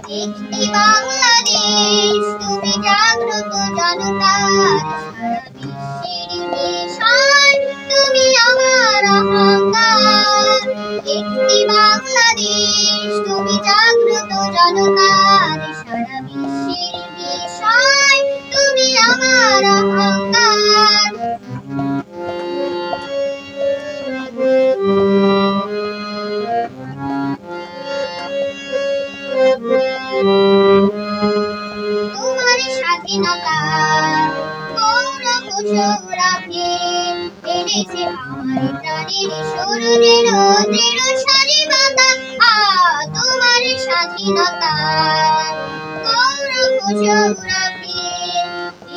একটি বাংলাদেশ তুমি জাগ্রত জনতার সারা বিশ্বের বিষয় তুমি আমার অহংকার। একটি বাংলাদেশ তুমি জাগ্রত জনতার সারা বিশ্বের বিষয় তুমি আমার অহংকার। তোমার স্বাধীনতার গৌরব সৌরভে এনেছে আমার প্রাণের সূর্যের দৃঢ় স্বাধীনতা। তোমার স্বাধীনতার গৌরব সৌরভে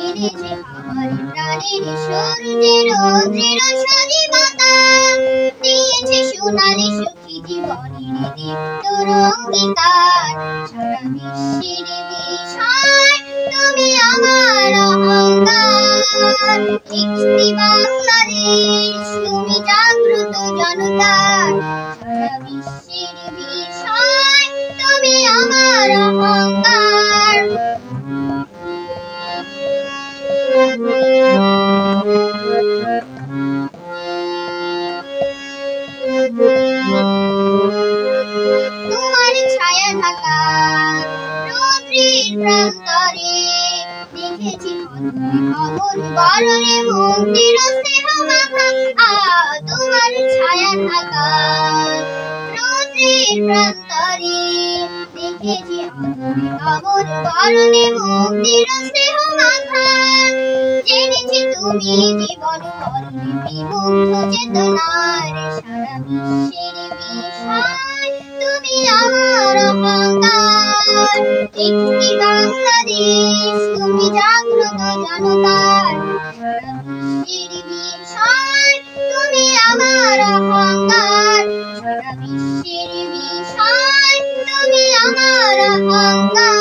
এনেছে আমার প্রাণের সূর্যের দৃঢ় স্বাধীনতা। দিয়েছে সোনালি সুখী জীবনের দীপ্ত অঙ্গীকার। সারা বিশ্বের বিষয় তুমি আমার অহংকার। একটি বাংলাদেশ তুমি জাগ্রত জনতার সারা বিশ্বের বিষয় তুমি আমার অহংকার। তোমার ছায়া ঢাকা রৌদ্রের প্রান্তরে দেখেছি অমর বরণে মুক্তির স্নেহ মাখা। তোমার ছায়া ঢাকা রৌদ্রের প্রান্তরে দেখেছি অমর বরণে মুক্তির স্নেহ মাখা। জেনেছি তুমি জীবন মরণে বিমুগ্ধ চেতনার সারা বিশ্বের বিষয় তুমি আমার অহংকার। একটি বাংলাদেশ তুমি জাগ্রত জনতার সারা বিশ্বের বিষয় তুমি আমার অহংকার। সারা বিশ্বের বিষয় তুমি আমার অহংকার।